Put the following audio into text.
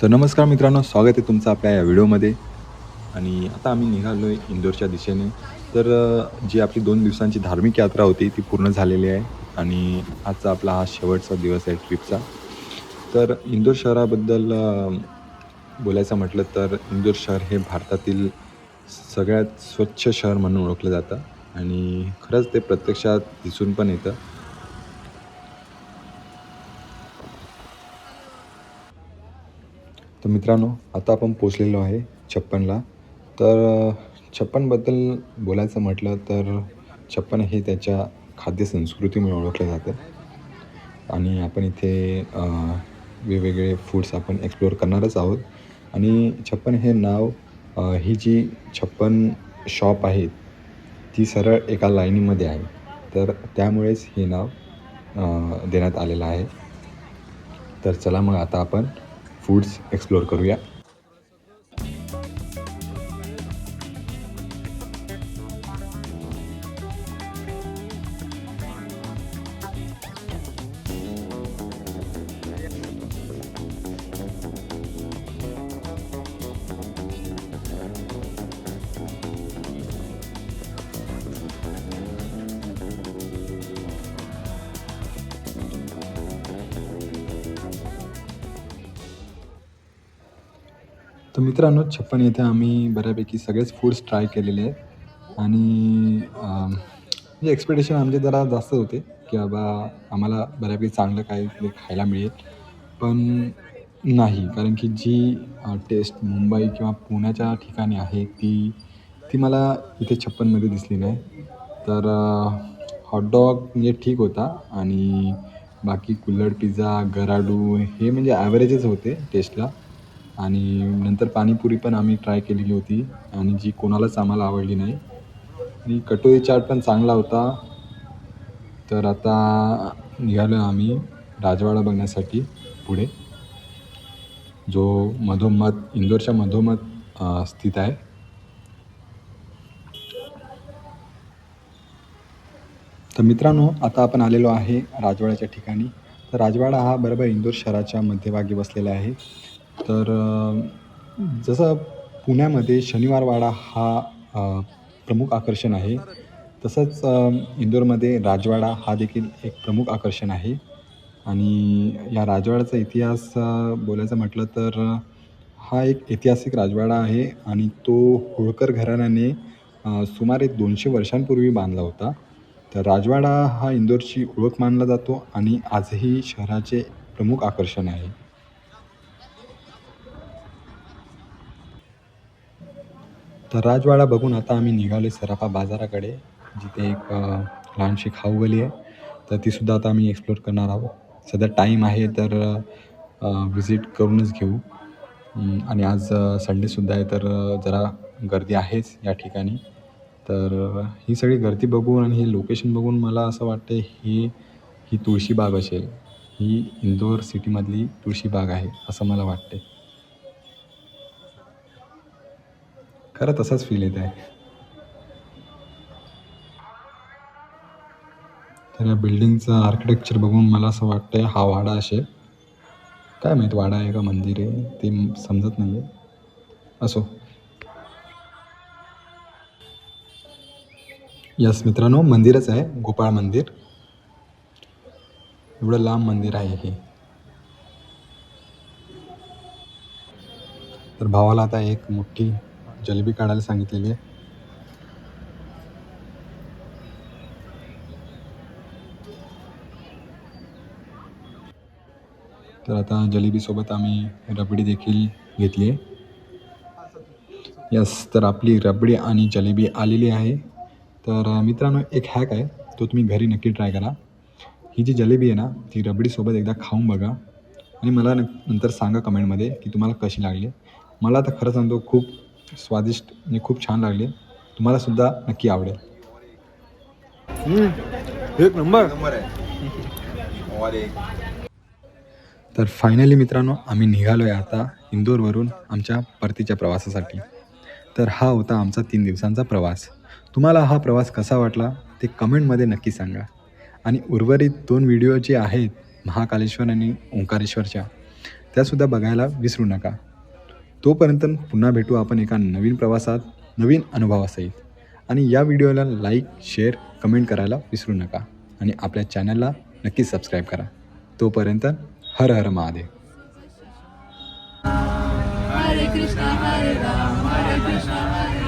तर नमस्कार मित्रांनो, स्वागत आहे तुमचं आपल्या या व्हिडिओमध्ये. आणि आता आम्ही निघालो आहे इंदोरच्या दिशेने. तर जी आपली 2 दिवसांची धार्मिक यात्रा होती ती पूर्ण झालेली आहे आणि आजचा आपला हा शेवटचा दिवस आहे ट्रिपचा. तर इंदोर शहराबद्दल बोलायचं म्हटलं तर इंदोर शहर हे भारतातील सगळ्यात स्वच्छ शहर म्हणून ओळखलं जातं आणि खरंच ते प्रत्यक्षात दिसून पण येतं. तर मित्रांनो, आता आपण पोहोचलेलो आहे 56ला. तर 56बद्दल बोलायचं म्हटलं तर 56 हे त्याच्या खाद्यसंस्कृतीमुळे ओळखलं जातं आणि आपण इथे वेगवेगळे फूड्स आपण एक्सप्लोअर करणारच आहोत. आणि 56 हे नाव ही जी 56 शॉप आहेत, ती सरळ एका लाईनीमध्ये आहे. तर त्यामुळेच हे नाव देण्यात आलेलं आहे. तर चला मग आता आपण फूड्स एक्सप्लोअर करूया. तर मित्रांनो, 56 येथे आम्ही बऱ्यापैकी सगळेच फूड्स ट्राय केलेले आहेत आणि म्हणजे एक्सपेक्टेशन आमचे जरा जास्त होते, की बाबा आम्हाला बऱ्यापैकी चांगलं काहीतरी खायला मिळेल. पण नाही, कारण की जी टेस्ट मुंबई किंवा पुण्याच्या ठिकाणी आहे ती मला इथे 56मध्ये दिसली नाही. तर हॉटडॉग म्हणजे ठीक होता आणि बाकी कुल्हड पिझ्झा, गराडू हे म्हणजे ॲव्हरेजच होते टेस्टला. आणि नंतर पाणीपुरी पण आम्ही ट्राय केलेली होती आणि जी कोणालाच आम्हाला आवडली नाही. आणि कटोरी चाट पण चांगला होता. तर आता निघालो आम्ही राजवाडा बघण्यासाठी पुढे, जो मधोमध इंदोरच्या मधोमध स्थित आहे. तर मित्रांनो, आता आपण आलेलो आहे राजवाड्याच्या ठिकाणी. तर राजवाडा हा बरोबर इंदोर शहराच्या मध्यभागी बसलेला आहे. तर जसं पुण्यामध्ये शनिवारवाडा हा अ, प्रमुख आकर्षण आहे, तसंच इंदोरमध्ये राजवाडा हा देखील एक प्रमुख आकर्षण आहे. आणि या राजवाड्याचा इतिहास बोलायचं म्हटलं तर हा एक ऐतिहासिक राजवाडा आहे आणि तो होळकर घराण्याने सुमारे 200 वर्षांपूर्वी बांधला होता. तर राजवाडा हा इंदोरची ओळख मानला जातो आणि आजही शहराचे प्रमुख आकर्षण आहे. तर राजवाडा बघून आता आम्ही निघालो सराफा बाजाराकडे, जिथे एक लहानशी खाऊगली आहे. तर तीसुद्धा आता आम्ही एक्सप्लोर करणार आहोत. सध्या टाईम आहे तर व्हिजिट करूनच घेऊ. आणि आज संडेसुद्धा आहे तर जरा गर्दी आहेच या ठिकाणी. तर ही सगळी गर्दी बघून आणि हे लोकेशन बघून मला असं वाटतं ही तुळशीबाग असेल. ही इंदोर सिटीमधली तुळशीबाग आहे, असं मला वाटते. खरं तसाच फील येत आहे. तर या बिल्डिंगचं आर्किटेक्चर बघून मला असं वाटतंय हा वाडा असेल. काय माहीत वाडा आहे का मंदिर आहे ते समजत नाही आहे. असो. यस मित्रांनो, मंदिरच आहे, गोपाळ मंदिर. एवढं लांब मंदिर आहे हे. तर भावाला आता एक मोठी जलेबी काढायला सांगितलेली आहे. तर आता जलेबीसोबत आम्ही रबडी देखील घेतली आहे. यस, तर आपली रबडी आणि जलेबी आलेली आहे. तर मित्रांनो, एक हॅक आहे, तो तुम्ही घरी नक्की ट्राय करा. ही जी जलेबी आहे ना, ती रबडीसोबत एकदा खाऊन बघा आणि मला नंतर सांगा कमेंटमध्ये की तुम्हाला कशी लागली. मला तर खरं सांगतो खूप स्वादिष्ट म्हणजे खूप छान लागली. तुम्हालासुद्धा नक्की आवडेल. एक नंबर. तर फायनली मित्रांनो, आम्ही निघालो आहे आता इंदोरवरून आमच्या परतीच्या प्रवासासाठी. तर हा होता आमचा 3 दिवसांचा प्रवास. तुम्हाला हा प्रवास कसा वाटला ते कमेंटमध्ये नक्की सांगा. आणि उर्वरित 2 व्हिडिओ जे आहेत महाकालेश्वर आणि ओंकारेश्वरच्या, त्यासुद्धा बघायला विसरू नका. तोपर्यंत पुन्हा भेटू आपण एका नवीन प्रवासात, नवीन अनुभवासहित. आणि या व्हिडिओला लाईक, शेअर, कमेंट करायला विसरू नका. आणि आपल्या चॅनलला नक्कीच सबस्क्राईब करा. तोपर्यंत हर हर Mahadev. Hare Krishna, Hare Ram, Hare Krishna, Hare